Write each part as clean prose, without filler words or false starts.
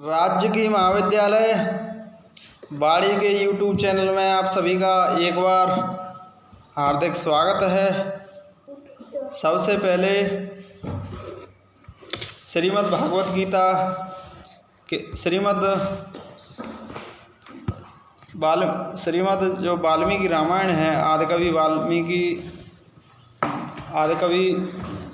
राजकीय महाविद्यालय बाड़ी के यूट्यूब चैनल में आप सभी का एक बार हार्दिक स्वागत है। सबसे पहले श्रीमद् भागवत गीता के श्रीमद् जो वाल्मीकि रामायण है, आदिकवि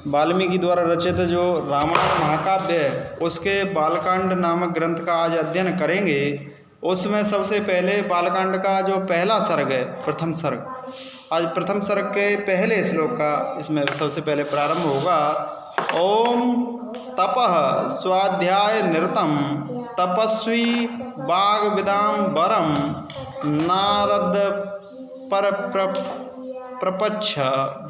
वाल्मीकि द्वारा रचित जो रामायण महाकाव्य है, उसके बालकांड नामक ग्रंथ का आज अध्ययन करेंगे। उसमें सबसे पहले बालकांड का जो पहला सर्ग है, प्रथम सर्ग, आज प्रथम सर्ग के पहले श्लोक का इसमें सबसे पहले प्रारंभ होगा। ओम तपः स्वाध्याय निरतम तपस्वी वाग्विदाम वरम नारद प्रपच्छ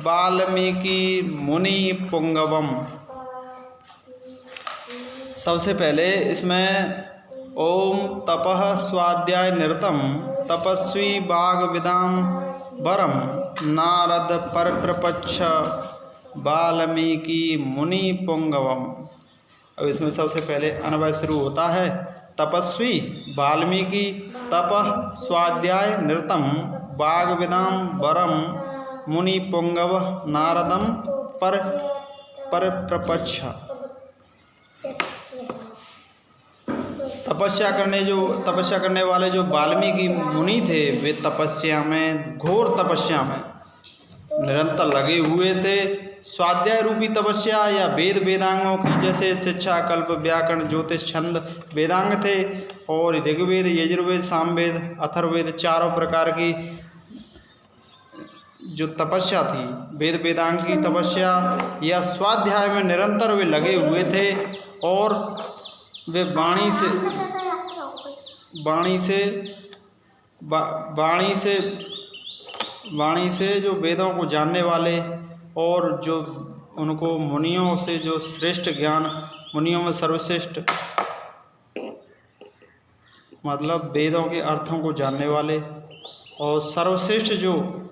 वाल्मीकि मुनि पुंगवम। सबसे पहले इसमें ओम तपः स्वाध्याय निरतम तपस्वी वाग्विदाम वरम नारद प्रपच्छ वाल्मीकि मुनि पुंगवम। अब इसमें सबसे पहले अन्वय शुरू होता है। तपस्वी वाल्मीकि तपः स्वाध्याय निरतम वाग्विदाम वरम मुनि पुंगव नारदम पर प्रपच्छ। तपस्या करने वाले जो वाल्मीकि मुनि थे, वे तपस्या में, घोर तपस्या में निरंतर लगे हुए थे। स्वाध्याय रूपी तपस्या या वेद वेदांगों की, जैसे शिक्षा, कल्प, व्याकरण, ज्योतिष, छंद वेदांग थे, और ऋग्वेद, यजुर्वेद, सामवेद, अथर्ववेद, चारों प्रकार की जो तपस्या थी, वेद वेदांग की तपस्या या स्वाध्याय में निरंतर वे लगे हुए थे। और वे वाणी से जो वेदों को जानने वाले, और जो उनको मुनियों से जो श्रेष्ठ ज्ञान, मुनियों में सर्वश्रेष्ठ मतलब वेदों के अर्थों को जानने वाले, और सर्वश्रेष्ठ जो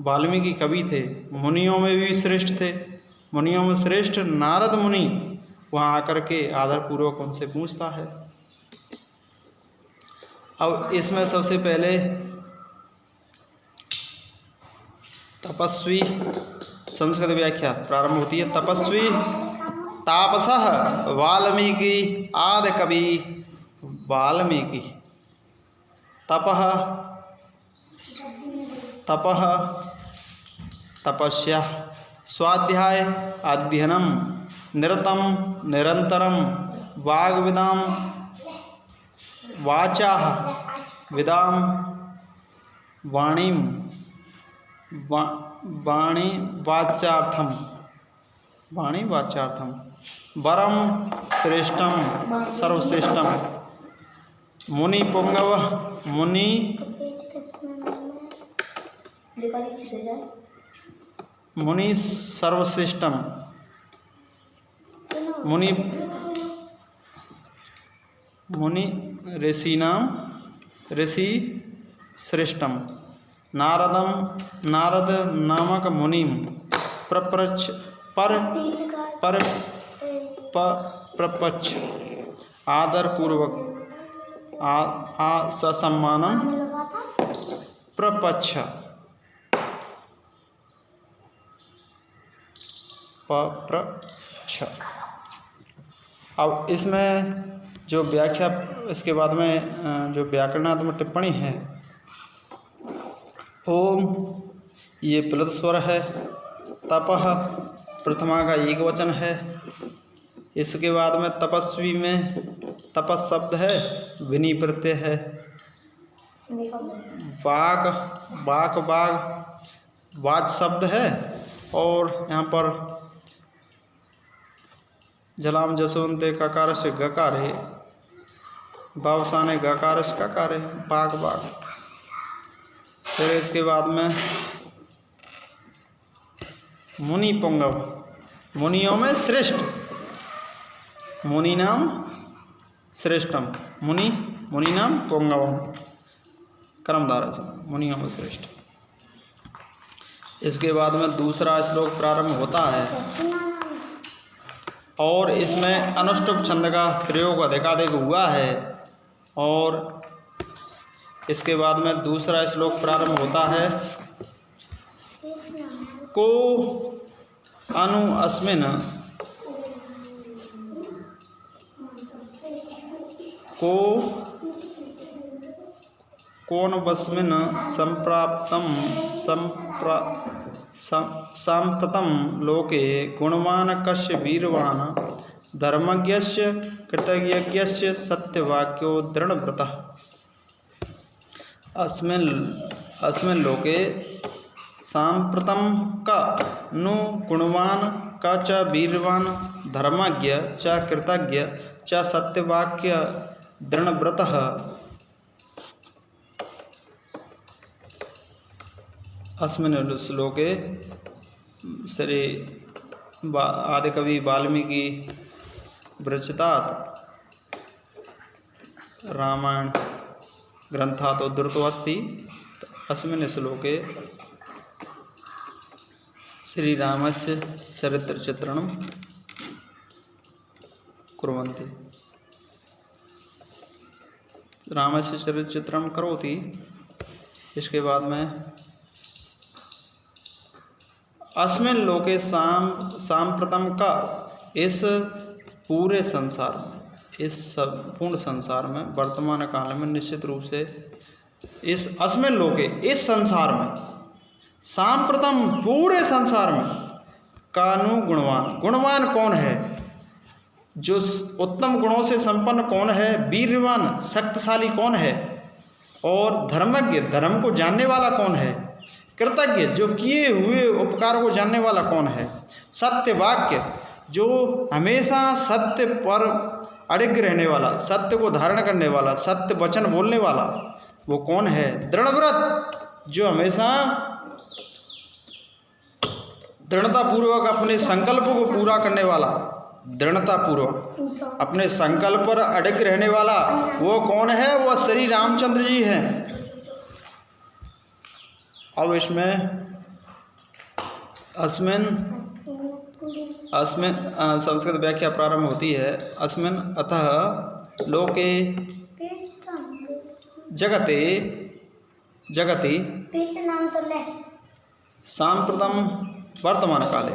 वाल्मीकि कवि थे, मुनियों में भी श्रेष्ठ थे। मुनियों में श्रेष्ठ नारद मुनि वहाँ आकर के आदरपूर्वक उनसे पूछता है। अब इसमें सबसे पहले तपस्वी संस्कृत व्याख्या प्रारंभ होती है। तपस्वी तापसः वाल्मीकि आदिकवि वाल्मीकि। तपः तपस्या, स्वाध्याय अध्ययनम, निरतम निरंतरम, वाग्विदाम वाचा विदाम वाणीम वाणी वाचार्थम, वरम श्रेष्ठम सर्वश्रेष्ठम, मुनि पुंगव मुनि सर्वश्रेष्ठम, मुनि ऋषि श्रेष्ठम, नारद नामक मुनिम प्रपच्छ आदरपूर्वक ससम्मानम प्रपच्छ। अब इसमें जो व्याख्या, इसके बाद में जो व्याकरणात्मक टिप्पणी है। ओम ये प्लुत स्वर है। तपः प्रथमा का एक वचन है। इसके बाद में तपस्वी में तपस शब्द है, विनी प्रत्यय है। वाच शब्द है, और यहाँ पर जलाम जसवंते ककार से गकारे, बावसाने गकार से ककारे, बाग। फिर इसके बाद में मुनि पुंगव, मुनियों में श्रेष्ठ, मुनि नाम श्रेष्ठम, मुनि नाम पुंगवम, कर्मधारा से मुनियों में श्रेष्ठ। इसके बाद में दूसरा श्लोक प्रारंभ होता है। और इसमें अनुष्टुप छंद का प्रयोग अधिकाधिक हुआ है। और इसके बाद में दूसरा श्लोक प्रारंभ होता है, को अनु अस्मिन कौन बस्मिन संप्राप्तम सांप्रतम लोके गुणवान कस्य वीरवान धर्मज्ञस्य कृतज्ञस्य सत्यवाक्यो दृढ़व्रतः। अस्मिन् लोके सांप्रतम का नु गुणवान का च वीरवान धर्मज्ञ च कृतज्ञ च सत्यवाक्य दृढ़व्रतः। अस्मिन् श्लोके श्री आदिकवि वाल्मीकि विरचितात् रामायण ग्रंथात् उद्धृतो अस्ति। अस्मिन् श्लोके श्रीरामस्य चरित्रचित्रणं कुर्वन्ति। रामस्य चरित्रचित्रणं करोति। इसके बाद में अस्मिन् लोके सांप्रतम का इस पूरे संसार में, इस संपूर्ण संसार में, वर्तमान काल में निश्चित रूप से इस अस्मिन् लोके इस संसार में, सांप्रतम पूरे संसार में, कानु गुणवान, गुणवान कौन है, जो उत्तम गुणों से संपन्न कौन है, वीरवान शक्तिशाली कौन है, और धर्मज्ञ धर्म को जानने वाला कौन है, कृतज्ञ जो किए हुए उपकार को जानने वाला कौन है, सत्य वाक्य जो हमेशा सत्य पर अडिग रहने वाला, सत्य को धारण करने वाला, सत्य वचन बोलने वाला वो कौन है, दृढ़व्रत जो हमेशा दृढ़तापूर्वक अपने संकल्प को पूरा करने वाला, दृढ़तापूर्वक अपने संकल्प पर अडिग रहने वाला वो कौन है, वो श्री रामचंद्र जी हैं। अब इसमें अस्मिन् संस्कृत व्याख्या प्रारंभ होती है। अस्मिन् अतः लोके जगति सांप्रतम वर्तमान काले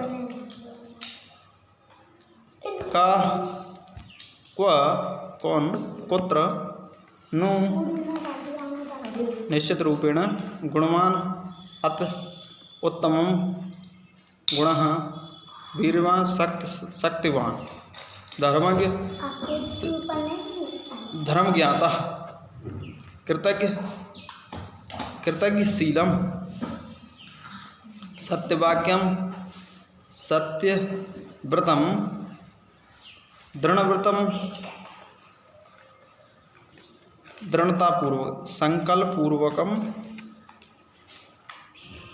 का कौन कुत्र नु निश्चित रूपेण गुणवान अत उत्तमम गुणः वीरवान शक्तिवान धर्मज्ञ धर्मज्ञाता कृतज्ञशीलम सत्यवाक्यम सत्यव्रतम दृढ़व्रतम दृढ़तापूर्वक संकल्पपूर्वकम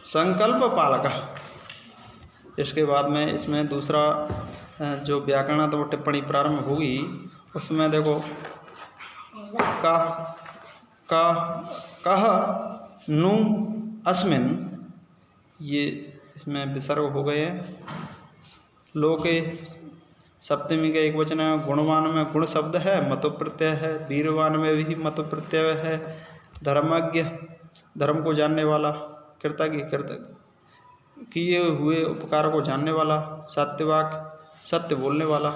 संकल्प पालक। इसके बाद में इसमें दूसरा जो व्याकरणात्मक टिप्पणी प्रारंभ होगी उसमें देखो कह नु अस्मिन्, ये इसमें विसर्ग हो गए हैं। लोके सप्तमी का एक वचन है, गुणवान में गुण शब्द है, मतु प्रत्यय है, वीरवान में भी मतु प्रत्यय है, धर्मज्ञ धर्म को जानने वाला, कृतज्ञ किए हुए उपकार को जानने वाला, सत्यवाक सत्य बोलने वाला,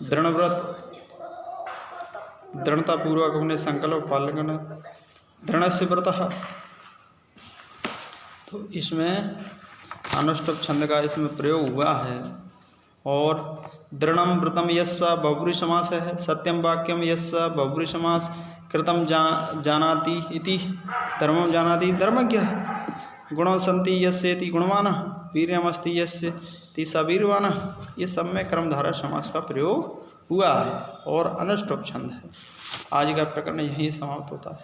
दृढ़व्रत दृढ़तापूर्वक अपने संकल्प पालन करना, दृढ़स्य व्रतः। तो इसमें अनुष्टुप छंद का इसमें प्रयोग हुआ है। और दृढ़म व्रतम यस्स बहुब्री समास है, सत्यम वाक्यम यस्स बहुब्री समास, कृतम जानाति इति धर्मम जानाति धर्मज्ञ, गुणों संति यस्येति गुणवानः, वीर्यमस्ति यस्येति स वीरवानः। ये सब में कर्मधारय समास का प्रयोग हुआ है और अनुष्टुप छंद है। आज का प्रकरण यहीं समाप्त होता है।